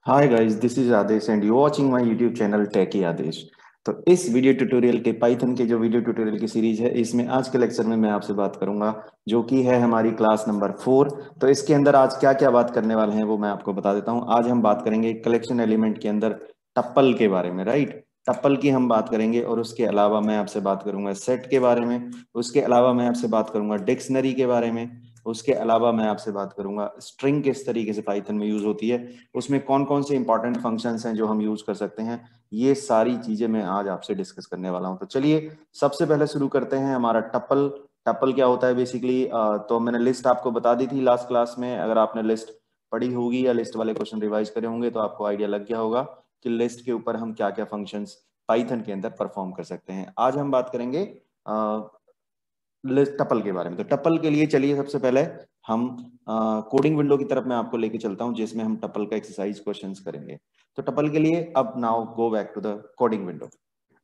Hi guys, this is Aadesh and you watching my YouTube channel techie Aadesh. तो इस video tutorial के Python के जो वीडियो ट्यूटोरियल की सीरीज है, इसमें आज के लेक्चर में मैं आपसे बात करूंगा जो कि है हमारी क्लास नंबर 4। तो इसके अंदर आज क्या क्या बात करने वाले हैं वो मैं आपको बता देता हूं। आज हम बात करेंगे कलेक्शन एलिमेंट के अंदर टप्पल के बारे में, राइट। टप्पल की हम बात करेंगे और उसके अलावा मैं आपसे बात करूंगा सेट के बारे में। उसके अलावा मैं आपसे बात करूंगा डिक्शनरी के बारे में। उसके अलावा मैं आपसे बात करूंगा स्ट्रिंग किस तरीके से पाइथन में यूज होती है, उसमें कौन कौन से इंपॉर्टेंट फंक्शंस हैं जो हम यूज कर सकते हैं। ये सारी चीजें मैं आज आपसे डिस्कस करने वाला हूं। तो चलिए सबसे पहले शुरू करते हैं हमारा टप्पल। टप्पल क्या होता है बेसिकली? तो मैंने लिस्ट आपको बता दी थी लास्ट क्लास में। अगर आपने लिस्ट पढ़ी होगी या लिस्ट वाले क्वेश्चन रिवाइज करे होंगे तो आपको आइडिया लग गया होगा कि लिस्ट के ऊपर हम क्या क्या फंक्शंस पाइथन के अंदर परफॉर्म कर सकते हैं। आज हम बात करेंगे टपल के बारे में। तो टपल के लिए चलिए सबसे पहले हम कोडिंग विंडो की तरफ मैं आपको लेके चलता हूं जिसमें हम टपल का एक्सरसाइज क्वेश्चंस करेंगे। तो टपल के लिए अब now go back to the coding window.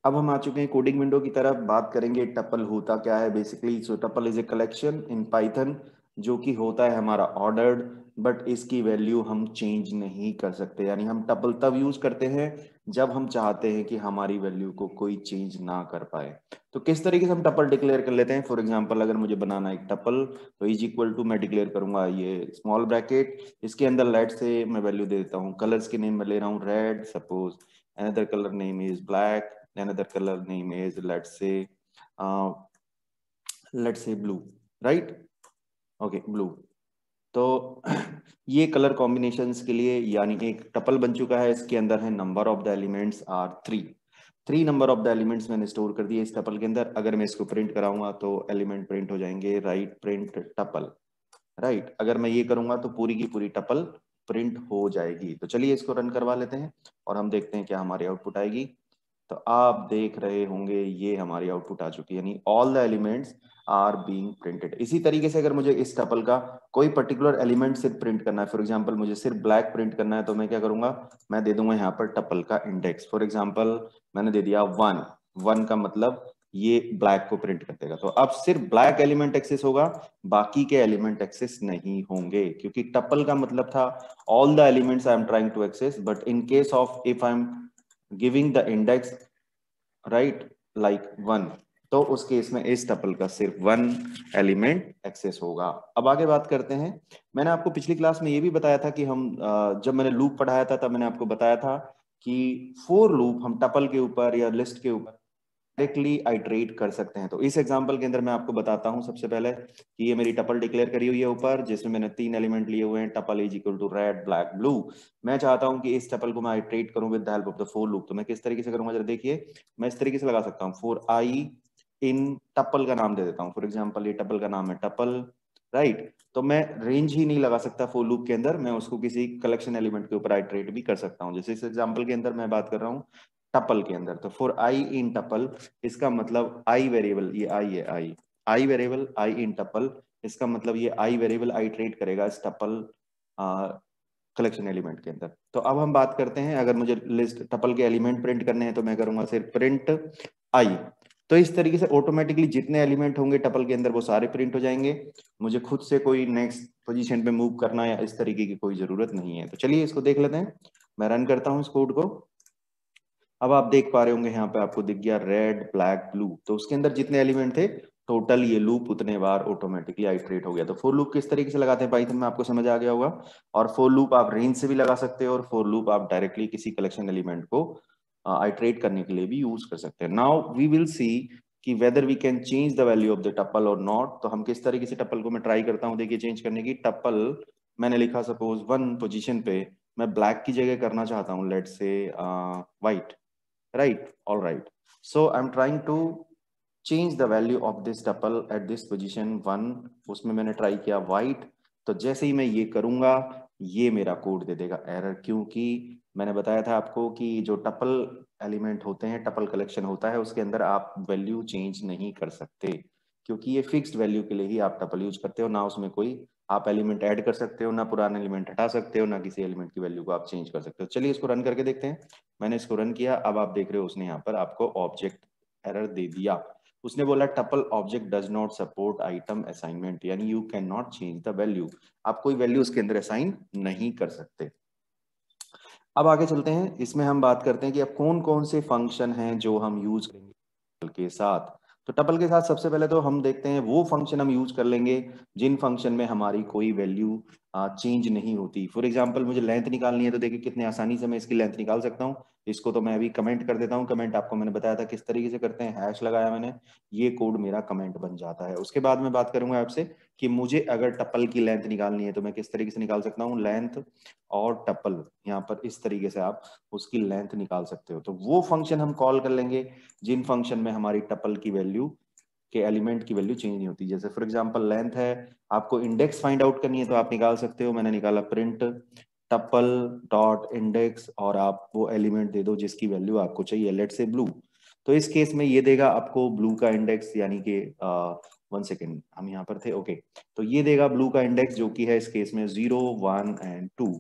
अब हम आ चुके हैं कोडिंग विंडो की तरफ। बात करेंगे टपल होता क्या है basically. So tuple is a collection in Python जो कि होता है हमारा ऑर्डर्ड, बट इसकी वैल्यू हम चेंज नहीं कर सकते। यानी हम टपल तब यूज करते हैं जब हम चाहते हैं कि हमारी वैल्यू को कोई चेंज ना कर पाए। तो किस तरीके से हम टपल डिक्लेयर कर लेते हैं? फॉर एग्जांपल अगर मुझे बनाना एक टपल, तो इज इक्वल टू मैं डिक्लेयर करूंगा ये स्मॉल ब्रैकेट, इसके अंदर लेट से मैं वैल्यू दे देता हूँ। कलर्स के नेम में ले रहा हूँ red, suppose another colour name is black, another color name is let's say blue, right? Okay, blue। तो ये कलर कॉम्बिनेशंस के लिए यानी एक टपल बन चुका है। इसके अंदर है number of the elements are 3 number of the elements मैंने स्टोर कर दिए इस टपल के अंदर। अगर मैं इसको प्रिंट कराऊंगा तो एलिमेंट प्रिंट हो जाएंगे, राइट प्रिंट टपल, राइट। अगर मैं ये करूंगा तो पूरी की पूरी टपल प्रिंट हो जाएगी। तो चलिए इसको रन करवा लेते हैं और हम देखते हैं क्या हमारी आउटपुट आएगी। तो आप देख रहे होंगे ये हमारी आउटपुट आ चुकी है, यानी all the elements are being printed. इसी तरीके से अगर मुझे इस टपल का कोई पर्टिकुलर एलिमेंट सिर्फ प्रिंट करना है, फॉर एग्जांपल मुझे सिर्फ ब्लैक प्रिंट करना है, तो मैं क्या करूंगा, मैं दे दूंगा यहाँ पर टपल का इंडेक्स। फॉर एग्जांपल मैंने दे दिया 1। 1 का मतलब ये ब्लैक को प्रिंट कर देगा। तो अब सिर्फ ब्लैक एलिमेंट एक्सेस होगा, बाकी के एलिमेंट एक्सेस नहीं होंगे, क्योंकि टपल का मतलब था all the elements I am trying to access, but in case of if I am giving the index right like 1, तो उस केस में इस टपल का सिर्फ 1 एलिमेंट एक्सेस होगा। अब आगे बात करते हैं। मैंने आपको पिछली क्लास में ये भी बताया था कि हम जब मैंने लूप पढ़ाया था तब मैंने आपको बताया था कि फॉर लूप हम टपल के ऊपर या लिस्ट के ऊपर डायरेक्टली आइटरेट कर सकते हैं। तो इस एग्जांपल के अंदर मैं आपको बताता हूं सबसे पहले कि ये मेरी टपल डिक्लेयर करी हुई है ऊपर, जिसमें मैंने 3 एलिमेंट लिए हुए हैं। Tuple is equal to red black blue. मैं चाहता हूं कि इस टपल को मैं आइटरेट करूं with the help of the for loop. तो मैं किस तरीके से करूंगा जरा देखिए। मैं इस तरीके से लगा सकता हूं, फॉर आई इन टपल का नाम दे देता हूं। फॉर एग्जाम्पल ये टपल का नाम है टपल, राइट। तो मैं रेंज ही नहीं लगा सकता फॉर लूप के अंदर, मैं उसको किसी कलेक्शन एलिमेंट के ऊपर आइटरेट भी कर सकता हूं। जैसे इस एग्जांपल के अंदर मैं बात कर रहा हूं टपल के अंदर, तो फॉर आई इन टपल, इसका मतलब आई वेरिएबल, ये आई है, I variable I in tuple, इसका मतलब ये आई वेरिएबल आई ट्रेट करेगा इस टपल कलेक्शन एलिमेंट के अंदर। तो अब हम बात करते हैं, अगर मुझे लिस्ट टपल के एलिमेंट प्रिंट करने हैं तो मैं करूंगा सिर्फ प्रिंट आई। तो इस तरीके से ऑटोमेटिकली जितने एलिमेंट होंगे टपल के अंदर वो सारे प्रिंट हो जाएंगे। मुझे खुद से कोई नेक्स्ट पोजीशन पे मूव करना या इस तरीके की कोई जरूरत नहीं है। तो चलिए इसको देख लेते हैं। मैं रन करता हूं इस कोड को। अब आप देख पा रहे होंगे यहाँ पे आपको दिख गया रेड ब्लैक ब्लू। तो उसके अंदर जितने एलिमेंट थे टोटल, ये लूप उतने बार ऑटोमेटिकली आइटरेट हो गया। तो फॉर लूप किस तरीके से लगाते हैं पाइथन में आपको समझ आ गया होगा। और फॉर लूप आप रेंज से भी लगा सकते हो और फॉर लूप आप डायरेक्टली किसी कलेक्शन एलिमेंट को आइटरेट करने के लिए भी यूज कर सकते हैं। नाउ वी विल सी कि whether we can change the value of the tuple और नॉट। तो हम किस तरीके से टपल को मैं ट्राई करता हूँ देखिए चेंज करने की। टपल मैंने लिखा सपोज 1 पोजीशन पे, मैं ब्लैक की जगह करना चाहता हूँ let's say white, right, all right, so I'm trying to change the value of this tuple at this position 1। उसमें मैंने ट्राई किया white। तो जैसे ही मैं ये करूंगा ये मेरा कोड दे देगा एरर, क्योंकि मैंने बताया था आपको कि जो टपल एलिमेंट होते हैं, टपल कलेक्शन होता है, उसके अंदर आप वैल्यू चेंज नहीं कर सकते, क्योंकि ये फिक्स्ड वैल्यू के लिए ही आप टपल यूज करते हो। ना उसमें कोई आप एलिमेंट ऐड कर सकते हो, ना पुराना एलिमेंट हटा सकते हो, ना किसी एलिमेंट की वैल्यू को आप चेंज कर सकते हो। चलिए इसको रन करके देखते हैं। मैंने इसको रन किया। अब आप देख रहे हो उसने यहाँ पर आपको ऑब्जेक्ट एरर दे दिया। उसने बोला tuple object does not support item assignment, यानी you can not change the value. आप कोई वैल्यू उसके अंदर असाइन नहीं कर सकते। अब आगे चलते हैं, इसमें हम बात करते हैं कि अब कौन कौन से फंक्शन हैं जो हम यूज करेंगे टपल के साथ। तो टपल के साथ सबसे पहले तो हम देखते हैं वो फंक्शन हम यूज कर लेंगे जिन फंक्शन में हमारी कोई वैल्यू चेंज नहीं होती। फॉर एग्जांपल मुझे लेंथ निकालनी है, तो देखिए कितने आसानी से मैं इसकी लेंथ निकाल सकता हूँ। इसको तो मैं अभी कमेंट कर देता हूँ। कमेंट आपको मैंने बताया था किस तरीके से करते हैं, हैश लगाया मैंने, ये कोड मेरा कमेंट बन जाता है। उसके बाद मैं बात करूंगा आपसे कि मुझे अगर टपल की लेंथ निकालनी है तो मैं किस तरीके से निकाल सकता हूँ। लेंथ और टपल, यहाँ पर इस तरीके से आप उसकी लेंथ निकाल सकते हो। तो वो फंक्शन हम कॉल कर लेंगे जिन फंक्शन में हमारी टपल की वैल्यू के एलिमेंट की वैल्यू चेंज नहीं होती। जैसे फॉर एग्जांपल लेंथ है, आपको इंडेक्स फाइंड आउट करनी है तो आप निकाल सकते हो। मैंने निकाला प्रिंट टपल डॉट इंडेक्स और आप वो एलिमेंट दे दो जिसकी वैल्यू आपको चाहिए, लेट से ब्लू। तो इस केस में ये देगा आपको ब्लू का इंडेक्स, यानी कि 1 सेकेंड, हम यहाँ पर थे, ओके। तो ये देगा ब्लू का इंडेक्स जो कि है इस केस में 0, 1 and 2।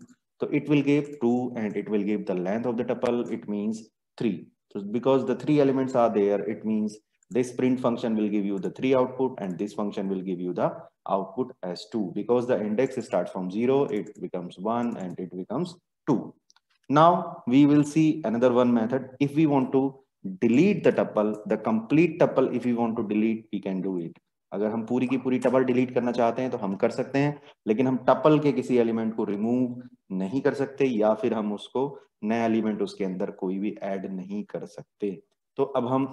So it will give 2 and it will give the length of the tuple, it means 3. So because the 3 elements are there, it means this print function will give you the 3 output and this function will give you the output as 2. Because the index starts from 0, it becomes 1 and it becomes 2. Now we will see another one method. If we want to delete the tuple, the complete tuple, if we want to delete, we can do it. अगर हम पूरी की पूरी tuple delete करना चाहते हैं तो हम कर सकते हैं, लेकिन हम टपल के किसी एलिमेंट को रिमूव नहीं कर सकते, या फिर हम उसको नया एलिमेंट उसके अंदर कोई भी ऐड नहीं कर सकते। तो अब हम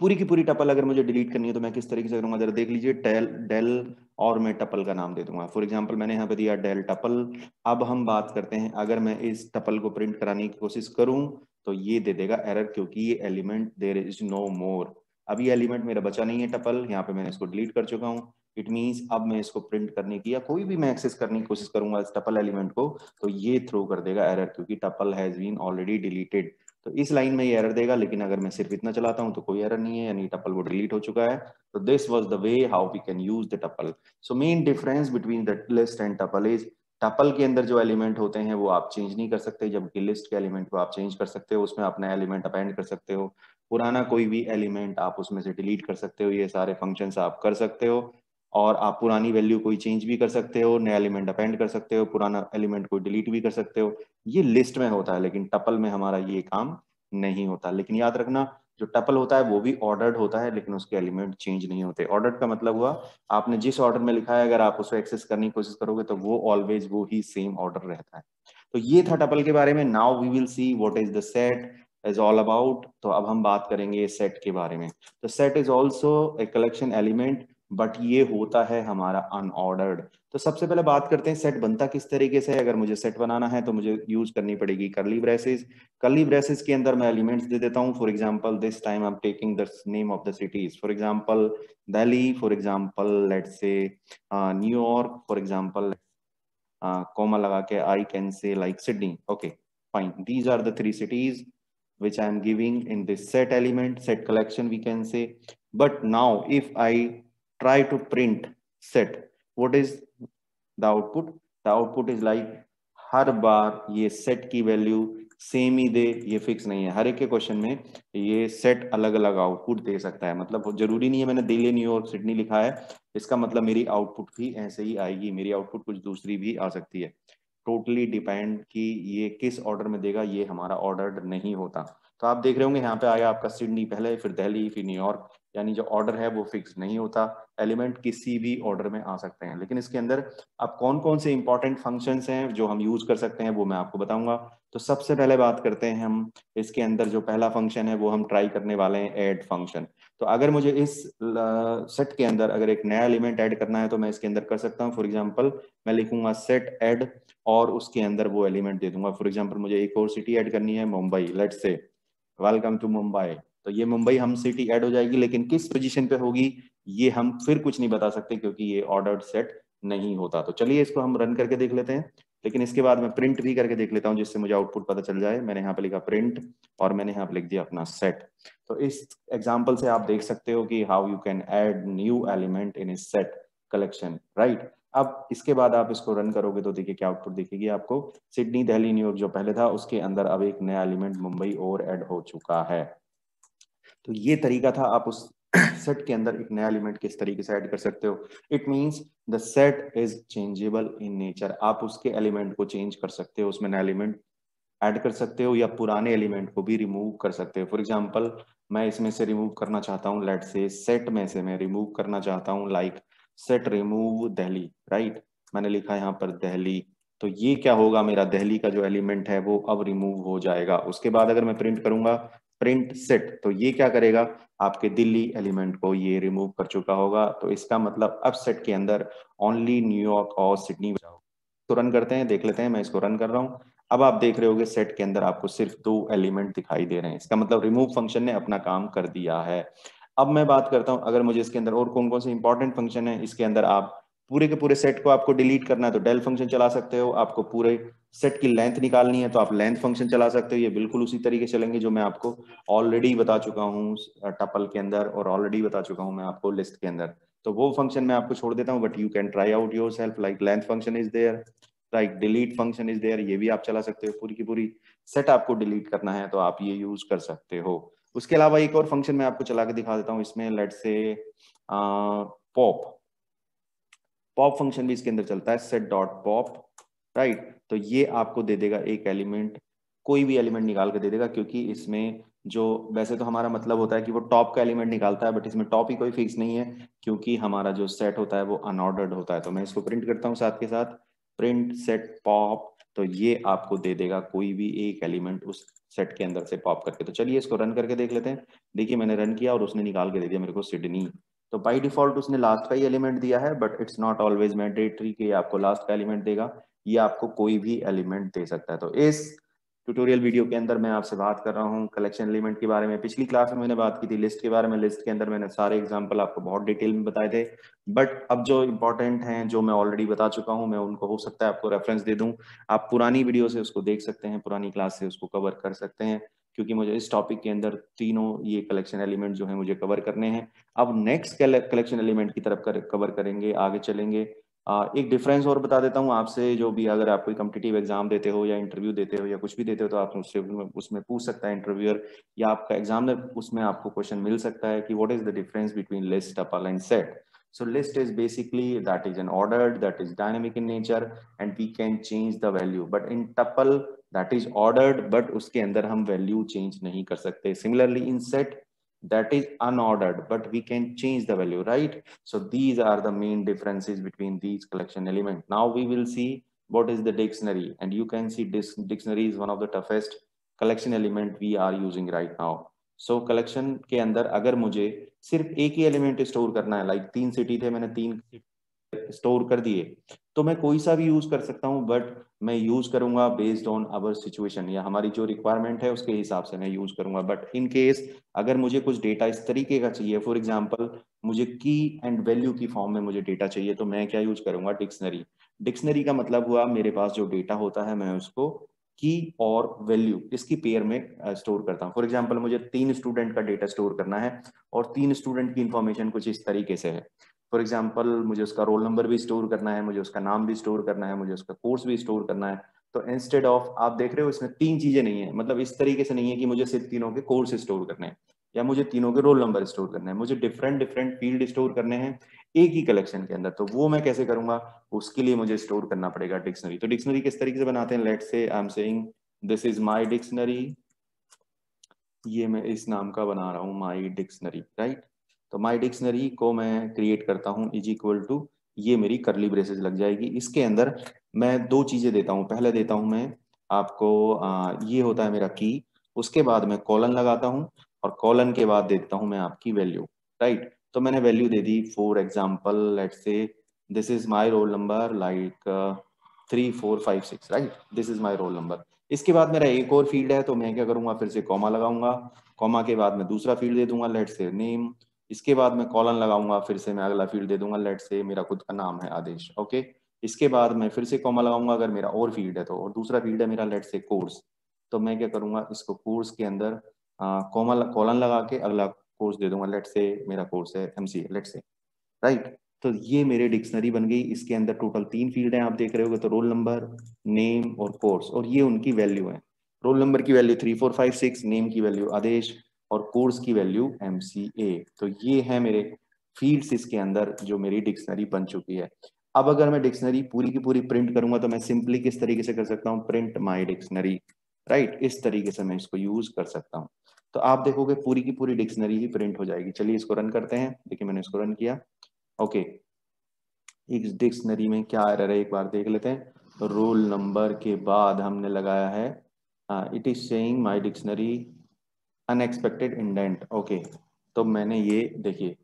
पूरी की पूरी टपल अगर मुझे डिलीट करनी है तो मैं किस तरीके से करूंगा, जरा देख लीजिए। डेल डेल और मैं टपल का नाम दे दूंगा। फॉर एग्जांपल मैंने यहाँ पे दिया डेल टपल। अब हम बात करते हैं, अगर मैं इस टपल को प्रिंट कराने की कोशिश करूं तो ये दे देगा एरर, क्योंकि ये एलिमेंट देयर इज नो मोर। अब ये एलिमेंट मेरा बचा नहीं है टपल, यहाँ पे मैंने इसको डिलीट कर चुका हूँ। इट मीन्स अब मैं इसको प्रिंट करने की या कोई भी मैं एक्सेस करने की कोशिश करूंगा इस टपल एलिमेंट को, तो ये थ्रो कर देगा एरर, क्योंकि tuple has been already deleted. तो इस लाइन में ये एरर देगा, लेकिन अगर मैं सिर्फ इतना चलाता हूं तो कोई एरर नहीं है, यानी टपल वो डिलीट हो चुका है। तो this was the way how we can use the tuple. So main difference between the list and tuple is, tuple के अंदर जो एलिमेंट होते हैं वो आप चेंज नहीं कर सकते, जबकि लिस्ट के एलिमेंट को आप चेंज कर सकते हो। उसमें अपना एलिमेंट अपेंड कर सकते हो, पुराना कोई भी एलिमेंट आप उसमें से डिलीट कर सकते हो, ये सारे फंक्शंस आप कर सकते हो। और आप पुरानी वैल्यू कोई चेंज भी कर सकते हो, नया एलिमेंट अपेंड कर सकते हो, पुराना एलिमेंट को डिलीट भी कर सकते हो। ये लिस्ट में होता है, लेकिन टपल में हमारा ये काम नहीं होता। लेकिन याद रखना, जो टपल होता है वो भी ऑर्डर्ड होता है, लेकिन उसके एलिमेंट चेंज नहीं होते। ऑर्डर्ड का मतलब हुआ आपने जिस ऑर्डर में लिखा है, अगर आप उसको एक्सेस करने की कोशिश करोगे तो वो ऑलवेज वो ही सेम ऑर्डर रहता है। तो ये था टपल के बारे में। Now we will see what is the set is all about. तो अब हम बात करेंगे सेट के बारे में। तो set is also a collection element, but ये होता है हमारा अनऑर्डर्ड। तो सबसे पहले बात करते हैं सेट बनता किस तरीके से है। अगर मुझे सेट बनाना है तो मुझे यूज करनी पड़ेगी कर्ली ब्रेसेस। कर्ली ब्रेसेस के अंदर मैं एलिमेंट्स दे देता हूं। For example this time I am taking the name of the cities, for example Delhi, for example let's say New York, for example comma लगा के I can say like Sydney. Okay, fine. These are the 3 cities which I am giving in this set element, set collection we can say. But now if I try to print set, what is the output? The output is like हर बार ये set की value same ही दे, ये fix नहीं है। हर एक के question में ये set अलग अलग आउटपुट दे सकता है। मतलब जरूरी नहीं है मैंने दिल्ली, न्यूयॉर्क, सिडनी लिखा है इसका मतलब मेरी आउटपुट भी ऐसे ही आएगी। मेरी आउटपुट कुछ दूसरी भी आ सकती है। टोटली डिपेंड कि ये किस ऑर्डर में देगा, ये हमारा ऑर्डर नहीं होता। तो आप देख रहे होंगे यहाँ पे आया आपका सिडनी पहले, फिर दिल्ली, फिर न्यूयॉर्क, यानी जो ऑर्डर है वो फिक्स नहीं होता। एलिमेंट किसी भी ऑर्डर में आ सकते हैं। लेकिन इसके अंदर अब कौन कौन से इंपॉर्टेंट फंक्शंस हैं जो हम यूज कर सकते हैं वो मैं आपको बताऊंगा। तो सबसे पहले बात करते हैं हम, इसके अंदर जो पहला फंक्शन है वो हम ट्राई करने वाले हैं ऐड फंक्शन। तो अगर मुझे इस सेट के अंदर अगर एक नया एलिमेंट ऐड करना है तो मैं इसके अंदर कर सकता हूँ। फॉर एग्जांपल मैं लिखूंगा सेट ऐड और उसके अंदर वो एलिमेंट दे दूंगा। फॉर एग्जांपल मुझे एक और सिटी ऐड करनी है, Mumbai, let's say welcome to Mumbai. तो ये मुंबई हम सिटी ऐड हो जाएगी, लेकिन किस पोजीशन पे होगी ये हम फिर कुछ नहीं बता सकते, क्योंकि ये ऑर्डर्ड सेट नहीं होता। तो चलिए इसको हम रन करके देख लेते हैं, लेकिन इसके बाद मैं प्रिंट भी करके देख लेता हूं जिससे मुझे आउटपुट पता चल जाए। मैंने यहाँ पे लिखा प्रिंट और मैंने यहाँ पे लिख दिया अपना सेट। तो इस एग्जाम्पल से आप देख सकते हो कि how you can add new element in A set collection, right. अब इसके बाद आप इसको रन करोगे तो देखिए क्या आउटपुट दिखेगी आपको। सिडनी, दिल्ली, न्यूयॉर्क जो पहले था उसके अंदर अब एक नया एलिमेंट मुंबई और ऐड हो चुका है। तो ये तरीका था आप उस सेट के अंदर एक नया एलिमेंट किस तरीके से ऐड कर सकते हो। It means the set is changeable in nature, आप उसके एलिमेंट को चेंज कर सकते हो, उसमें नया एलिमेंट ऐड कर सकते हो या पुराने एलिमेंट को भी रिमूव कर सकते हो। फॉर एग्जांपल मैं इसमें से रिमूव करना चाहता हूँ, लेट से सेट में से मैं रिमूव करना चाहता हूँ like set remove Delhi, right, मैंने लिखा यहाँ पर दिल्ली, तो ये क्या होगा, मेरा दिल्ली का जो एलिमेंट है वो अब रिमूव हो जाएगा। उसके बाद अगर मैं प्रिंट करूंगा प्रिंट सेट, तो ये क्या करेगा, आपके दिल्ली एलिमेंट को ये रिमूव कर चुका होगा। तो इसका मतलब अब सेट के अंदर ओनली न्यूयॉर्क और सिडनी बचा होगा। तो रन करते हैं, देख लेते हैं, मैं इसको रन कर रहा हूँ। अब आप देख रहे होगे सेट के अंदर आपको सिर्फ 2 एलिमेंट दिखाई दे रहे हैं, इसका मतलब रिमूव फंक्शन ने अपना काम कर दिया है। अब मैं बात करता हूं, अगर मुझे इसके अंदर और कौन कौन से इंपॉर्टेंट फंक्शन है, इसके अंदर आप पूरे के पूरे सेट को आपको डिलीट करना है तो डेल फंक्शन चला सकते हो, आपको पूरे सेट की लेंथ निकालनी है तो आप लेंथ फंक्शन चला सकते हो। ये बिल्कुल उसी तरीके से चलेंगे जो मैं आपको ऑलरेडी बता चुका हूँ टपल के अंदर और ऑलरेडी बता चुका हूँ मैं आपको लिस्ट के अंदर। तो वो फंक्शन मैं आपको छोड़ देता हूँ, but you can try out yourself, like length function is there, like delete function is there, ये भी आप चला सकते हो। पूरी की पूरी सेट आपको डिलीट करना है तो आप ये यूज कर सकते हो। उसके अलावा एक और फंक्शन मैं आपको चला के दिखा देता हूँ इसमें, लेट से पॉप, पॉप फंक्शन भी इसके अंदर चलता है, सेट डॉट पॉप, राइट। तो ये आपको दे देगा एक एलिमेंट, कोई भी एलिमेंट निकाल के दे देगा, क्योंकि इसमें जो वैसे तो हमारा मतलब होता है कि वो टॉप का एलिमेंट निकालता है, बट इसमें टॉप ही कोई फिक्स नहीं है क्योंकि हमारा जो सेट होता है वो अनऑर्डर्ड होता है। तो मैं इसको प्रिंट करता हूँ साथ के साथ, प्रिंट सेट पॉप, तो ये आपको दे देगा कोई भी एक एलिमेंट उस सेट के अंदर से पॉप करके। तो चलिए इसको रन करके देख लेते हैं। देखिए मैंने रन किया और उसने निकाल के दे दिया मेरे को सिडनी। तो बाय डिफॉल्ट उसने लास्ट का ही एलिमेंट दिया है, but it's not always mandatory कि आपको लास्ट का एलिमेंट देगा, ये आपको कोई भी एलिमेंट दे सकता है। तो इस ट्यूटोरियल वीडियो के अंदर मैं आपसे बात कर रहा हूँ कलेक्शन एलिमेंट के बारे में। पिछली क्लास में मैंने बात की थी लिस्ट के बारे में, लिस्ट के अंदर मैंने सारे एग्जांपल आपको बहुत डिटेल में बताए थे, बट अब जो इंपॉर्टेंट हैं जो मैं ऑलरेडी बता चुका हूँ मैं उनको हो सकता है आपको रेफरेंस दे दूं, आप पुरानी वीडियो से उसको देख सकते हैं, पुरानी क्लास से उसको कवर कर सकते हैं, क्योंकि मुझे इस टॉपिक के अंदर तीनों ये कलेक्शन एलिमेंट जो है मुझे कवर करने हैं। अब नेक्स्ट कलेक्शन एलिमेंट की तरफ कवर करेंगे, आगे चलेंगे। एक डिफरेंस और बता देता हूँ आपसे, जो भी अगर आप कोई कम्पिटिटिव एग्जाम देते हो या इंटरव्यू देते हो या कुछ भी देते हो तो आप उससे उसमें पूछ सकता है इंटरव्यूअर या आपका एग्जामिनर, उसमें आपको क्वेश्चन मिल सकता है कि what is the difference between list, tuple and set. So list is basically that is an ordered, that is dynamic in nature and we can change the value, but in tuple that is ordered but उसके अंदर हम value change नहीं कर सकते। Similarly in set that is unordered but we can change the value, right? So these are the main differences between these collection elements. Now we will see what is the dictionary, and you can see this dictionary is one of the toughest collection element we are using right now. So collection के अंदर अगर मुझे सिर्फ एक ही element store करना है, like 3 city थे मैंने 3 स्टोर कर दिए, तो मैं कोई सा भी यूज कर सकता हूं, बट मैं यूज करूंगा बेस्ड ऑन आवर सिचुएशन या हमारी जो रिक्वायरमेंट है उसके हिसाब से मैं यूज करूंगा। बट इन केस अगर मुझे कुछ डेटा इस तरीके का चाहिए, फॉर एग्जांपल मुझे की एंड वैल्यू की फॉर्म में मुझे डेटा चाहिए, तो मैं क्या यूज करूंगा, डिक्शनरी। डिक्शनरी का मतलब हुआ मेरे पास जो डेटा होता है मैं उसको की और वैल्यू इसकी पेयर में स्टोर करता हूँ। फॉर एग्जांपल मुझे 3 स्टूडेंट का डेटा स्टोर करना है और 3 स्टूडेंट की इंफॉर्मेशन कुछ इस तरीके से है। फॉर एग्जांपल मुझे उसका रोल नंबर भी स्टोर करना है, मुझे उसका नाम भी स्टोर करना है, मुझे उसका कोर्स भी स्टोर करना है। तो इंस्टेड ऑफ, आप देख रहे हो इसमें 3 चीजें नहीं है, मतलब इस तरीके से नहीं है कि मुझे सिर्फ तीनों के कोर्स स्टोर करने हैं या मुझे तीनों के रोल नंबर स्टोर करने हैं, मुझे डिफरेंट डिफरेंट फील्ड स्टोर करने हैं एक ही कलेक्शन के अंदर। तो वो मैं कैसे करूंगा, उसके लिए मुझे स्टोर करना पड़ेगा डिक्शनरी। तो डिक्शनरी किस तरीके से बनाते हैं, let's say I am saying this is my dictionary, ये मैं इस नाम का बना रहा हूँ माई डिक्शनरी, राइट। तो माई डिक्शनरी को मैं क्रिएट करता हूँ इज इक्वल टू, ये मेरी करली ब्रेसेस लग जाएगी, इसके अंदर मैं 2 चीजें देता हूँ। पहले देता हूँ मैं आपको ये होता है मेरा की, उसके बाद मैं कॉलन लगाता हूँ और कॉलन के बाद देता हूँ मैं आपकी वैल्यू, राइट। तो मैंने value they the, for example let's say this is my roll number like 3456, right, this is my roll number. इसके बाद मेरा एक और फील्ड है तो मैं क्या करूंगा, फिर से कॉमा लगाऊंगा, कॉमा के बाद मैं दूसरा फील्ड दे दूंगा लेट्स से नेम, इसके बाद मैं कॉलन लगाऊंगा, फिर से मैं अगला फील्ड दे दूंगा लेट्स से मेरा खुद का नाम है आदेश, ओके। इसके बाद मैं फिर से कॉमा लगाऊंगा अगर मेरा और फील्ड है तो, और दूसरा फील्ड है मेरा लेट्स से कोर्स, तो मैं क्या करूंगा, इसको कोर्स के अंदर कॉमा कॉलन लगा के अगला कोर्स दे दूंगा, लेट्स से मेरा कोर्स है एमसीए लेट्स से, राइट। तो ये मेरे डिक्शनरी बन गई, इसके अंदर टोटल 3 फील्ड हैं आप देख रहे होगे, तो रोल नंबर, नेम और कोर्स, और ये उनकी वैल्यू है। रोल नंबर की वैल्यू 3456, नेम की वैल्यू आदेश और कोर्स की वैल्यू MCA। तो ये है मेरे फील्ड्स इसके अंदर जो मेरी डिक्शनरी बन चुकी है। अब अगर मैं डिक्शनरी पूरी की पूरी प्रिंट करूंगा तो मैं सिंपली किस तरीके से कर सकता हूँ, प्रिंट माई डिक्शनरी, राइट, इस तरीके से मैं इसको यूज कर सकता हूँ। तो आप देखोगे पूरी की पूरी डिक्शनरी ही प्रिंट हो जाएगी। चलिए इसको रन करते हैं। देखिए मैंने इसको रन किया। ओके, इस डिक्शनरी में क्या एरर है एक बार देख लेते हैं। रोल नंबर के बाद हमने लगाया है it is saying my dictionary unexpected indent. Okay, तो मैंने ये देखिए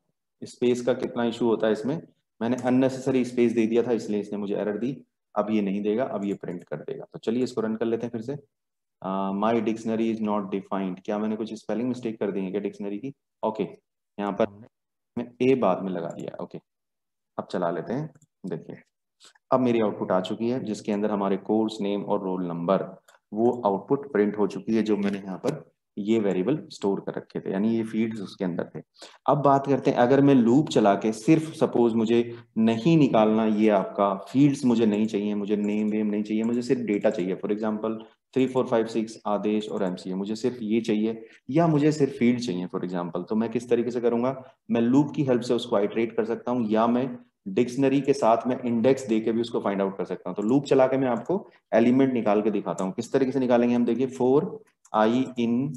स्पेस का कितना इशू होता है इसमें, मैंने अननेसेसरी स्पेस दे दिया था इसलिए इसने मुझे एरर दी। अब ये नहीं देगा, अब ये प्रिंट कर देगा। तो चलिए इसको रन कर लेते हैं फिर से। माई डिक्शनरी इज नॉट डिफाइंड, क्या मैंने कुछ स्पेलिंग मिस्टेक कर दी है क्या डिक्शनरी की? ओके, यहाँ पर मैं ए बाद में लगा दिया। ओके, अब चला लेते हैं। देखिए अब मेरी आउटपुट आ चुकी है जिसके अंदर हमारे कोर्स नेम और रोल नंबर वो आउटपुट प्रिंट हो चुकी है जो मैंने यहाँ पर ये वेरिएबल स्टोर कर रखे थे, यानी ये फील्ड्स उसके अंदर थे। अब बात करते हैं अगर मैं लूप चला के सिर्फ सपोज मुझे नहीं निकालना, ये आपका फील्ड्स मुझे नहीं चाहिए, मुझे नेम वेम नहीं चाहिए, मुझे सिर्फ डेटा चाहिए, फॉर एग्जांपल 3 4 5 6 आदेश और MCA, मुझे सिर्फ ये चाहिए या मुझे सिर्फ फील्ड चाहिए फॉर एग्जांपल, तो मैं किस तरीके से करूंगा, मैं लूप की हेल्प से उसको आइटरेट कर सकता हूँ या मैं डिक्शनरी के साथ में इंडेक्स देके भी उसको फाइंड आउट कर सकता हूं। तो लूप चला के मैं आपको एलिमेंट निकाल के दिखाता हूं किस तरीके से निकालेंगे हम। देखिए 4 i इन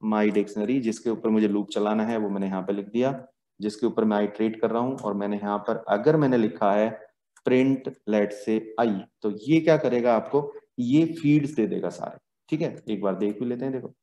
माई डिक्शनरी, जिसके ऊपर मुझे लूप चलाना है वो मैंने यहाँ पे लिख दिया, जिसके ऊपर मैं आइटरेट कर रहा हूं। और मैंने यहाँ पर अगर मैंने लिखा है प्रिंट लेट से i, तो ये क्या करेगा आपको, ये फील्ड्स दे देगा सारे। ठीक है, एक बार देख भी लेते हैं। देखो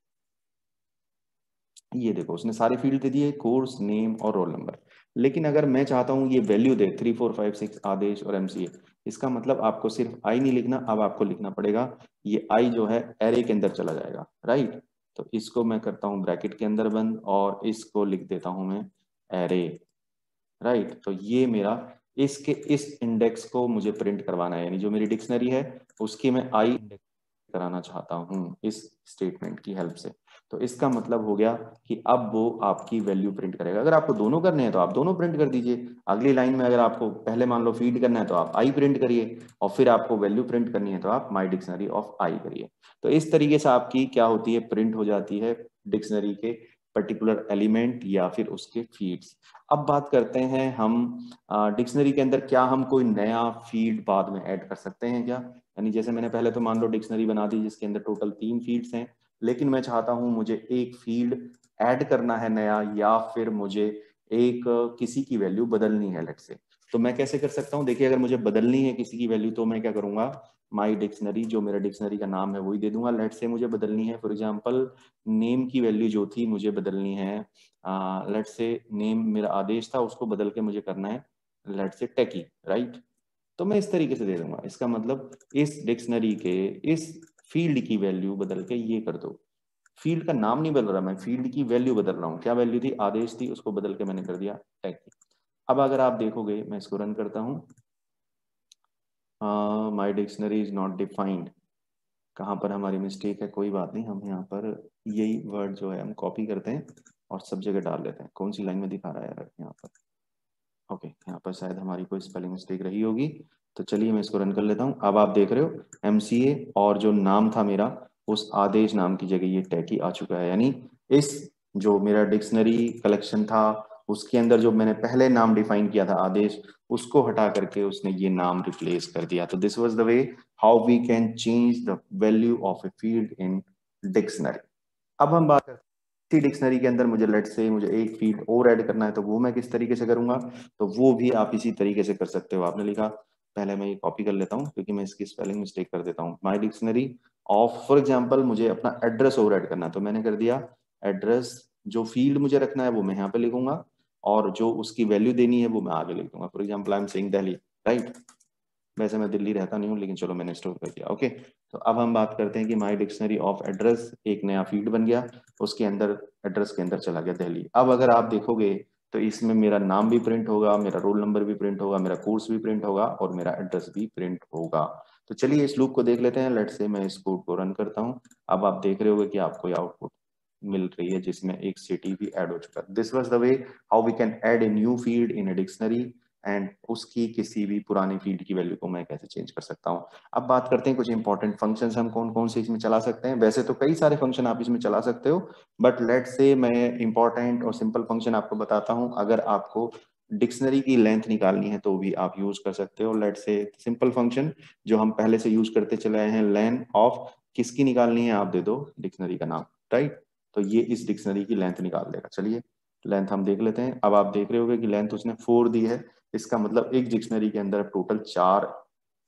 ये देखो उसने सारे फील्ड दे दिए, कोर्स नेम और रोल नंबर। लेकिन अगर मैं चाहता हूं ये वैल्यू दे 3 4 5 6 आदेश और MCA, इसका मतलब आपको सिर्फ आई नहीं लिखना, अब आपको लिखना पड़ेगा ये आई जो है एरे के अंदर चला जाएगा, राइट। तो इसको मैं करता हूं ब्रैकेट के अंदर बंद और इसको लिख देता हूं मैं एरे, राइट। तो ये मेरा इसके इस इंडेक्स को मुझे प्रिंट करवाना है, यानी जो मेरी डिक्शनरी है उसकी मैं आई कराना चाहता हूं इस स्टेटमेंट की हेल्प से। तो इसका मतलब हो गया कि अब वो आपकी वैल्यू प्रिंट करेगा। अगर आपको दोनों करने हैं तो आप दोनों प्रिंट कर दीजिए। अगली लाइन में अगर आपको पहले मान लो फीड करना है तो आप आई प्रिंट करिए, और फिर आपको वैल्यू प्रिंट करनी है तो आप माई डिक्शनरी ऑफ आई करिए। तो इस तरीके से आपकी क्या होती है, प्रिंट हो जाती है डिक्शनरी के पर्टिकुलर एलिमेंट या फिर उसके फीड्स। अब बात करते हैं हम डिक्शनरी के अंदर क्या हम कोई नया फील्ड बाद में ऐड कर सकते हैं क्या। यानी जैसे मैंने पहले तो मान लो डिक्शनरी बना दी जिसके अंदर टोटल 3 फील्ड्स हैं, लेकिन मैं चाहता हूं मुझे एक फील्ड ऐड करना है नया, या फिर मुझे एक किसी की वैल्यू बदलनी है लेट से। तो मैं कैसे कर सकता हूं, देखिए अगर मुझे बदलनी है किसी की वैल्यू तो मैं क्या करूंगा, माई डिक्शनरी जो मेरा डिक्शनरी का नाम है वही दे दूंगा। लेट से मुझे बदलनी है फॉर एग्जांपल नेम की वैल्यू जो थी मुझे बदलनी है, लेट से नेम मेरा आदेश था उसको बदल के मुझे करना है लेट से टेकी, राइट। तो मैं इस तरीके से दे दूंगा, इसका मतलब इस डिक्शनरी के इस फील्ड की वैल्यू बदल के ये कर दो। फील्ड का नाम नहीं बदल रहा, मैं फील्ड की वैल्यू बदल रहा हूँ। क्या वैल्यू थी, आदेश थी, उसको बदल के मैंने कर दिया टैग की। अब अगर आप देखोगे मैं इसको रन करता हूँ, माई डिक्शनरी इज नॉट डिफाइंड, कहाँ पर हमारी मिस्टेक है, कोई बात नहीं, हम यहाँ पर यही वर्ड जो है हम कॉपी करते हैं और सब जगह डाल लेते हैं। कौन सी लाइन में दिखा रहा है यार यहाँ पर, ओके यहाँ पर शायद हमारी कोई स्पेलिंग मिस्टेक रही होगी। तो चलिए मैं इसको रन कर लेता हूँ। अब आप देख रहे हो MCA और जो नाम था मेरा उस आदेश नाम की जगह ये टैकी आ चुका है, यानी इस जो मेरा डिक्शनरी कलेक्शन था उसके अंदर जो मैंने पहले नाम डिफाइन किया था आदेश, उसको हटा करके उसने ये नाम रिप्लेस कर दिया। तो this was the way how we can change the value of a field in dictionary. अब हम बात करते हैं डिक्शनरी के अंदर मुझे लेट से मुझे एक फील्ड और ऐड करना है, तो वो मैं किस तरीके से करूंगा, तो वो भी आप इसी तरीके से कर सकते हो। आपने लिखा, पहले मैं ये कॉपी कर लेता हूँ क्योंकि मैं इसकी स्पेलिंग मिस्टेक कर देता हूँ। माई डिक्शनरी ऑफ फॉर एग्जाम्पल मुझे अपना एड्रेस और ऐड करना है, तो मैंने कर दिया एड्रेस, जो फील्ड मुझे रखना है वो मैं यहाँ पे लिखूंगा और जो उसकी वैल्यू देनी है वो मैं आगे लिख दूंगा। For example I am saying Delhi, right. वैसे मैं दिल्ली रहता नहीं हूँ लेकिन चलो मैंने स्टोर कर दिया। ओके, तो अब हम बात करते हैं कि माई डिक्शनरी ऑफ एड्रेस एक नया फील्ड बन गया, उसके अंदर एड्रेस के अंदर चला गया दिल्ली। अब अगर आप देखोगे तो इसमें मेरा नाम भी प्रिंट होगा, मेरा रोल नंबर भी प्रिंट होगा, मेरा कोर्स भी प्रिंट होगा और मेरा एड्रेस भी प्रिंट होगा। तो चलिए इस लूप को देख लेते हैं। लेट से मैं इस कोड को रन करता हूँ। अब आप देख रहे होगे कि आपको आउटपुट मिल रही है जिसमें एक सिटी भी ऐड हो चुका है। This was the way how we can add a new field in a dictionary and उसकी किसी भी पुरानी फील्ड की वैल्यू को मैं कैसे चेंज कर सकता हूँ। अब बात करते हैं कुछ इंपॉर्टेंट फंक्शंस हम कौन कौन से इसमें चला सकते हैं। वैसे तो कई सारे फंक्शन आप इसमें चला सकते हो, बट लेट से मैं इंपॉर्टेंट और सिंपल फंक्शन आपको बताता हूँ। अगर आपको डिक्शनरी की लेंथ निकालनी है तो भी आप यूज कर सकते हो। लेट से सिंपल फंक्शन जो हम पहले से यूज करते चले आए हैं, लेन ऑफ किसकी निकालनी है, आप दे दो डिक्शनरी का नाम, राइट। तो ये इस डिक्शनरी की लेंथ निकाल देगा। चलिए लेंथ हम देख लेते हैं। अब आप देख रहे होगे कि लेंथ उसने 4 दी है। इसका मतलब एक डिक्शनरी के अंदर टोटल 4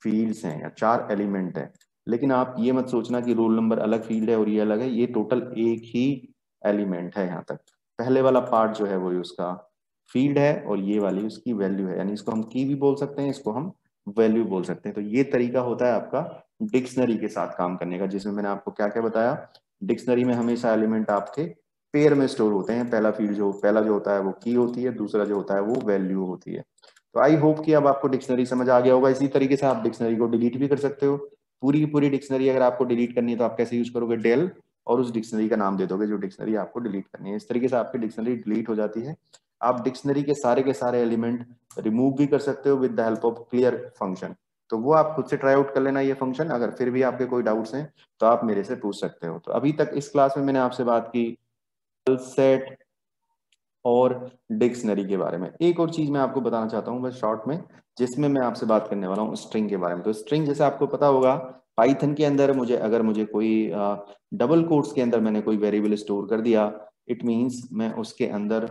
फील्ड्स हैं या 4 एलिमेंट हैं। लेकिन आप ये मत सोचना कि रोल नंबर अलग फील्ड है और ये अलग है, ये टोटल एक ही एलिमेंट है। यहाँ तक पहले वाला पार्ट जो है वो उसका फील्ड है और ये वाली उसकी वैल्यू है, यानी इसको हम की भी बोल सकते हैं, इसको हम वैल्यू बोल सकते हैं। तो ये तरीका होता है आपका डिक्शनरी के साथ काम करने का, जिसमें मैंने आपको क्या क्या बताया। डिक्शनरी में हमेशा एलिमेंट आपके पेयर में स्टोर होते हैं। पहला जो होता है वो की होती है, दूसरा जो होता है वो वैल्यू होती है। तो आई होप कि अब आपको डिक्शनरी समझ आ गया होगा। इसी तरीके से आप डिक्शनरी को डिलीट भी कर सकते हो। पूरी की पूरी डिक्शनरी अगर आपको डिलीट करनी है तो आप कैसे यूज करोगे, डेल और उस डिक्शनरी का नाम दे दोगे जो डिक्शनरी आपको डिलीट करनी है। इस तरीके से आपकी डिक्शनरी डिलीट हो जाती है। आप डिक्शनरी के सारे एलिमेंट रिमूव भी कर सकते हो with the help of clear function. तो वो आप खुद से ट्राई आउट कर लेना ये फंक्शन। अगर फिर भी आपके कोई डाउट्स हैं तो आप मेरे से पूछ सकते हो। तो अभी तक इस क्लास में मैंने आपसे बात की सेट और डिक्शनरी के बारे में। एक और चीज मैं आपको बताना चाहता हूँ बस शॉर्ट में, जिसमें मैं आपसे बात करने वाला हूँ स्ट्रिंग के बारे में। तो स्ट्रिंग जैसे आपको पता होगा पाइथन के अंदर अगर मुझे कोई डबल कोट्स के अंदर मैंने कोई वेरिएबल स्टोर कर दिया, इट मीन्स मैं उसके अंदर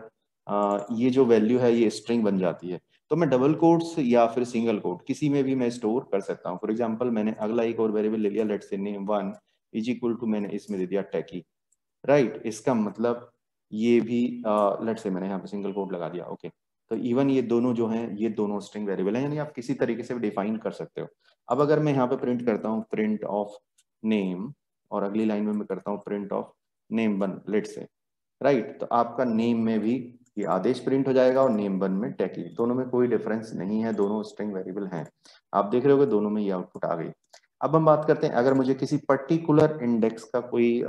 ये जो वैल्यू है ये स्ट्रिंग बन जाती है। तो मैं डबल कोट्स या फिर सिंगल कोट किसी में भी मैं स्टोर कर सकता हूँ। फॉर एग्जाम्पल मैंने अगला एक और वेरिएबल ले लिया, let's say name 1 is equal to, मैंने इसमें दे दिया टेकी, राइट। इसका मतलब ये भी लेट से मैंने यहाँ पे सिंगल कोट लगा दिया, ओके। तो इवन ये दोनों जो हैं ये दोनों स्ट्रिंग वेरिएबल हैं, यानी आप किसी तरीके से डिफाइन कर सकते हो। अब अगर मैं यहाँ पे प्रिंट करता हूँ प्रिंट ऑफ नेम और अगली लाइन में मैं करता हूँ प्रिंट ऑफ नेम 1 लेट से, राइट। तो आपका नेम में भी ये आदेश प्रिंट हो जाएगा और नेम 1 में टेकी, दोनों में कोई डिफरेंस नहीं है, दोनों स्ट्रिंग वेरिएबल हैं। आप देख रहे होगे दोनों में ये आउटपुट आ गई। अब हम बात करते हैं अगर मुझे किसी पर्टिकुलर इंडेक्स का कोई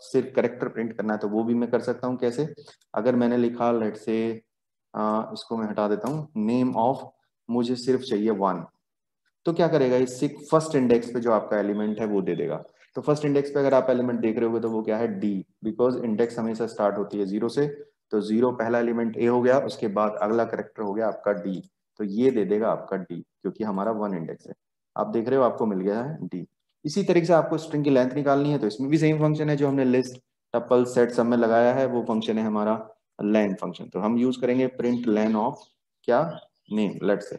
सिर्फ करेक्टर प्रिंट करना है तो वो भी मैं कर सकता हूँ। कैसे, अगर मैंने लिखा लेट से इसको मैं हटा देता हूँ, नेम ऑफ मुझे सिर्फ चाहिए 1, तो क्या करेगा इससे फर्स्ट इंडेक्स पे जो आपका एलिमेंट है वो दे देगा। तो फर्स्ट इंडेक्स पे अगर आप एलिमेंट देख रहे होगे तो वो क्या है, डी, बिकॉज इंडेक्स हमेशा स्टार्ट होती है 0 से। तो 0 पहला एलिमेंट ए हो गया, उसके बाद अगला करेक्टर हो गया आपका डी, तो ये दे देगा आपका डी क्योंकि हमारा 1 इंडेक्स है। आप देख रहे हो आपको मिल गया है डी। इसी तरीके से आपको स्ट्रिंग की लेंथ निकालनी है तो इसमें भी सेम फंक्शन है जो हमने लिस्ट टपल सेट सब में लगाया है, वो फंक्शन है हमारा लेन फंक्शन। तो हम यूज करेंगे प्रिंट लेन ऑफ क्या, नेम लेट से।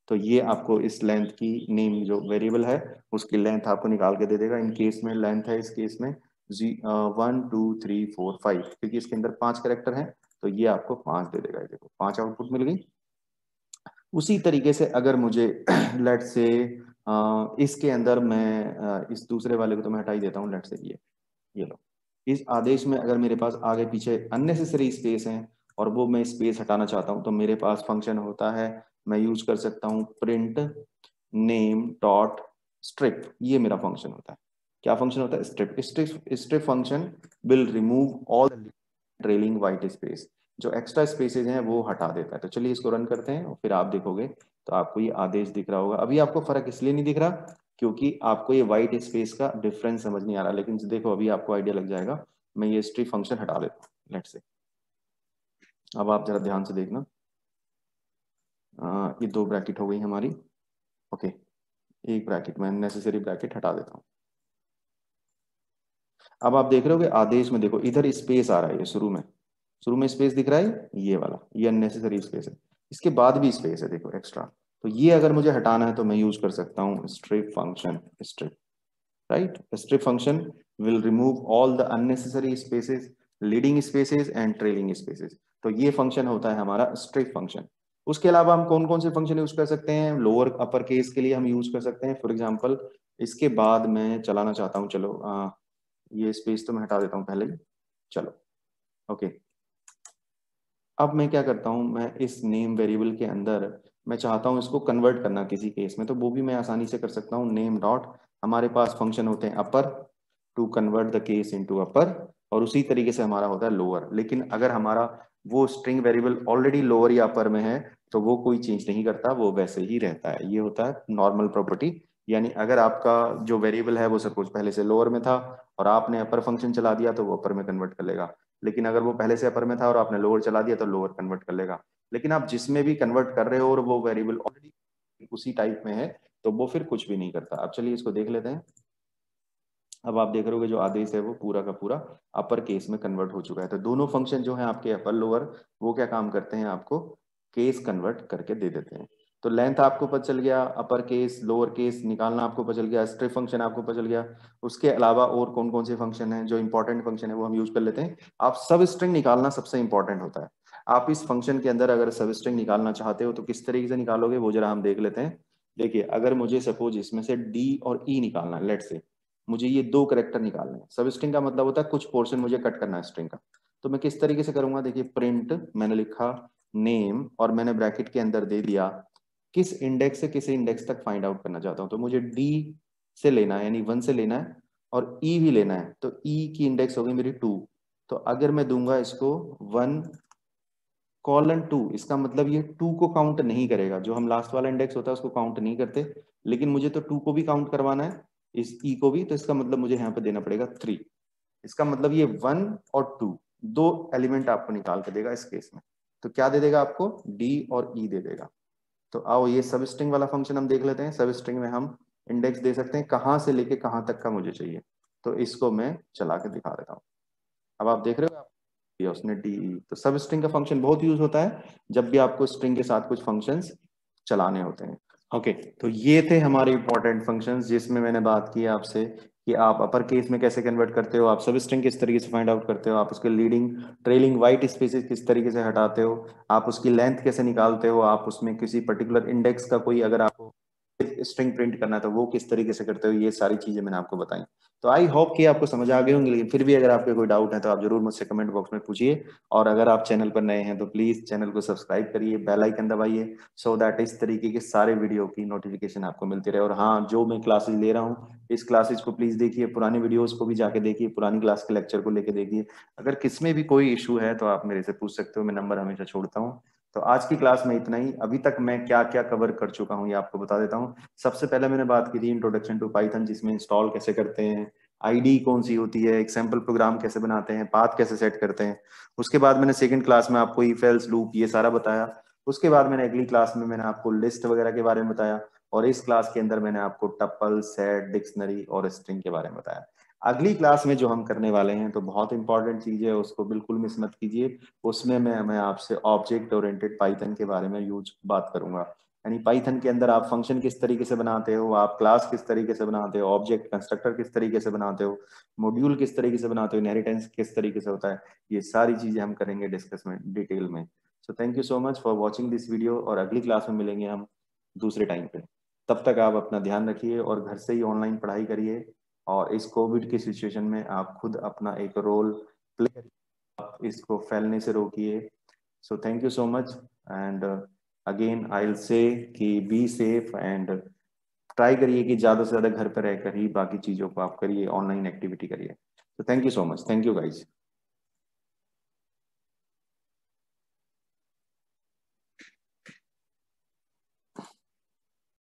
तो ये आपको इस लेंथ की, नेम जो वेरिएबल है उसकी लेंथ आपको निकाल के दे देगा। इन केस में लेंथ है इस केस में 1 2 3 4 5, क्योंकि इसके अंदर 5 कैरेक्टर हैं तो ये आपको 5 दे देगा। देखो 5 आउटपुट मिल गई। उसी तरीके से अगर मुझे लेट से इसके अंदर मैं इस दूसरे वाले को तो मैं हटा ही देता हूँ, लेट से ये लो, इस आदेश में अगर मेरे पास आगे पीछे अननेसेसरी स्पेस है और वो मैं स्पेस हटाना चाहता हूँ तो मेरे पास फंक्शन होता है, मैं यूज कर सकता हूँ प्रिंट नेम डॉट स्ट्रिप। ये मेरा फंक्शन होता है। क्या फंक्शन होता है, strip. Strip function will remove all trailing white space, जो एक्स्ट्रा स्पेसेस हैं वो हटा देता है। तो चलिए इसको रन करते हैं और फिर आप देखोगे तो आपको ये आदेश दिख रहा होगा। अभी आपको फर्क इसलिए नहीं दिख रहा क्योंकि आपको ये व्हाइट स्पेस का डिफरेंस समझ नहीं आ रहा, लेकिन देखो अभी आपको आइडिया लग जाएगा। मैं ये स्ट्रिप फंक्शन हटा देता हूँ लेट से। अब आप जरा ध्यान से देखना, ये 2 ब्रैकेट हो गई हमारी, ओके। एक ब्रैकेट मैं नेसेसरी ब्रैकेट हटा देता हूँ। अब आप देख रहे हो आदेश में देखो इधर स्पेस आ रहा है, ये शुरू में स्पेस दिख रहा है, ये वाला ये अननेसेसरी स्पेस है। इसके बाद भी स्पेस है देखो एक्स्ट्रा, तो ये अगर मुझे हटाना है तो मैं यूज कर सकता हूँ strip function, strip, right. Strip function will remove all the unnecessary spaces, leading spaces and trailing spaces. तो ये फंक्शन होता है हमारा स्ट्रिप फंक्शन। उसके अलावा हम कौन कौन से फंक्शन यूज कर सकते हैं, लोअर अपर केस के लिए हम यूज कर सकते हैं। फॉर एग्जाम्पल इसके बाद मैं चलाना चाहता हूँ, चलो ये स्पेस तो मैं हटा देता हूँ पहले ही, चलो ओके। अब मैं क्या करता हूँ, मैं इस नेम वेरिएबल के अंदर मैं चाहता हूँ इसको कन्वर्ट करना किसी केस में, तो वो भी मैं आसानी से कर सकता हूँ। नेम डॉट, हमारे पास फंक्शन होते हैं upper to convert the case into upper, और उसी तरीके से हमारा होता है लोअर। लेकिन अगर हमारा वो स्ट्रिंग वेरिएबल ऑलरेडी लोअर या अपर में है तो वो कोई चेंज नहीं करता, वो वैसे ही रहता है। ये होता है नॉर्मल प्रॉपर्टी। यानी अगर आपका जो वेरिएबल है वो सपोज पहले से लोअर में था और आपने अपर फंक्शन चला दिया तो वो अपर में कन्वर्ट कर लेगा, लेकिन अगर वो पहले से अपर में था और आपने लोअर चला दिया तो लोअर कन्वर्ट कर लेगा। लेकिन आप जिसमें भी कन्वर्ट कर रहे हो और वो वेरिएबल ऑलरेडी उसी टाइप में है तो वो फिर कुछ भी नहीं करता। अब चलिए इसको देख लेते हैं। अब आप देख रहे हो जो आदेश है वो पूरा का पूरा अपर केस में कन्वर्ट हो चुका है। तो दोनों फंक्शन जो है आपके अपर लोअर वो क्या काम करते हैं, आपको केस कन्वर्ट करके दे देते हैं। तो लेंथ आपको पता चल गया, अपर केस लोअर केस निकालना आपको पता चल गया, स्ट्रिप फंक्शन आपको पता चल गया। उसके अलावा और कौन कौन से फंक्शन हैं जो इंपॉर्टेंट फंक्शन है वो हम यूज कर लेते हैं। आप सब स्ट्रिंग निकालना सबसे इंपॉर्टेंट होता है। आप इस फंक्शन के अंदर अगर सब स्ट्रिंग निकालना चाहते हो तो किस तरीके से निकालोगे वो जरा हम देख लेते हैं। देखिए अगर मुझे सपोज इसमें से डी और ई निकालना है, लेट से मुझे ये दो करेक्टर निकालने हैं। सब स्ट्रिंग का मतलब होता है कुछ पोर्शन मुझे कट करना है स्ट्रिंग का। तो मैं किस तरीके से करूंगा, देखिए प्रिंट मैंने लिखा नेम और मैंने ब्रैकेट के अंदर दे दिया किस इंडेक्स से किस इंडेक्स तक फाइंड आउट करना चाहता हूँ। तो मुझे डी से लेना है यानी 1 से लेना है और ई भी लेना है। तो ई की इंडेक्स होगी मेरी 2। तो अगर मैं दूंगा इसको 1:2, इसका मतलब ये 2 को काउंट नहीं करेगा। जो हम लास्ट वाला इंडेक्स होता है उसको काउंट नहीं करते, लेकिन मुझे तो 2 को भी काउंट करवाना है, इस ई को भी। तो इसका मतलब मुझे यहाँ पे देना पड़ेगा 3। इसका मतलब ये 1 और 2 दो एलिमेंट आपको निकाल के देगा इस केस में। तो क्या दे देगा आपको, डी और ई दे देगा। तो आओ ये सब स्ट्रिंग वाला फंक्शन हम देख लेते हैं। सब स्ट्रिंग में हम इंडेक्स दे सकते हैं कहाँ से लेके कहाँ तक का मुझे चाहिए। तो इसको मैं चला के दिखा देता हूँ। अब आप देख रहे हो दिया उसने डी। तो सब स्ट्रिंग का फंक्शन बहुत यूज होता है जब भी आपको स्ट्रिंग के साथ कुछ फंक्शंस चलाने होते हैं। ओके तो ये थे हमारे इंपॉर्टेंट फंक्शंस जिसमें मैंने बात की आपसे कि आप अपर केस में कैसे कन्वर्ट करते हो, आप सब स्ट्रिंग किस तरीके से फाइंड आउट करते हो, आप उसके लीडिंग ट्रेलिंग वाइट स्पेसेस किस तरीके से हटाते हो, आप उसकी लेंथ कैसे निकालते हो, आप उसमें किसी पर्टिकुलर इंडेक्स का कोई अगर आपको स्ट्रिंग प्रिंट करना है तो वो किस तरीके से करते हो। ये सारी चीजें मैंने आपको बताई। तो आई होप कि आपको समझ आ गई होंगी, लेकिन फिर भी अगर आपके कोई डाउट है तो आप जरूर मुझसे कमेंट बॉक्स में पूछिए। और अगर आप चैनल पर नए हैं तो प्लीज चैनल को सब्सक्राइब करिए, बेल आइकन दबाइए, सो दैट इस तरीके के सारे वीडियो की नोटिफिकेशन आपको मिलती रहे। और हाँ, जो मैं क्लासेस ले रहा हूँ इस क्लासेस को प्लीज देखिए, पुरानी वीडियोस को भी जाके देखिए, पुरानी क्लास के लेक्चर को लेके देखिए। अगर किसमें भी कोई इशू है तो आप मेरे से पूछ सकते हो, मैं नंबर हमेशा छोड़ता हूँ। तो आज की क्लास में इतना ही। अभी तक मैं क्या क्या कवर कर चुका हूँ ये आपको बता देता हूँ। सबसे पहले मैंने बात की थी इंट्रोडक्शन टू पाइथन, जिसमें इंस्टॉल कैसे करते हैं, आईडी कौन सी होती है, एक सैंपल प्रोग्राम कैसे बनाते हैं, पाथ कैसे सेट करते हैं। उसके बाद मैंने सेकंड क्लास में आपको इफ एल्स लूप ये सारा बताया। उसके बाद मैंने अगली क्लास में मैंने आपको लिस्ट वगैरह के बारे में बताया। और इस क्लास के अंदर मैंने आपको टपल, सेट, डिक्शनरी और स्ट्रिंग के बारे में बताया। अगली क्लास में जो हम करने वाले हैं तो बहुत इंपॉर्टेंट चीज है, उसको बिल्कुल मिस मत कीजिए। उसमें मैं आपसे ऑब्जेक्ट ओरिएंटेड पाइथन के बारे में यूज बात करूंगा। यानी पाइथन के अंदर आप फंक्शन किस तरीके से बनाते हो, आप क्लास किस तरीके से बनाते हो, ऑब्जेक्ट कंस्ट्रक्टर किस तरीके से बनाते हो, मॉड्यूल किस तरीके से बनाते हो, इनहेरिटेंस किस तरीके से होता है। ये सारी चीजें हम करेंगे डिस्कस में डिटेल में। सो thank you so much for watching this video, और अगली क्लास में मिलेंगे हम दूसरे टाइम पे। तब तक आप अपना ध्यान रखिए और घर से ही ऑनलाइन पढ़ाई करिए। और इस कोविड की सिचुएशन में आप खुद अपना एक रोल प्ले करिए, आप इसको फैलने से रोकिए। So thank you so much and again I will say कि बी सेफ एंड ट्राई करिए कि ज्यादा से ज्यादा घर पर रहकर ही बाकी चीजों को आप करिए, ऑनलाइन एक्टिविटी करिए। तो thank you so much, thank you guys.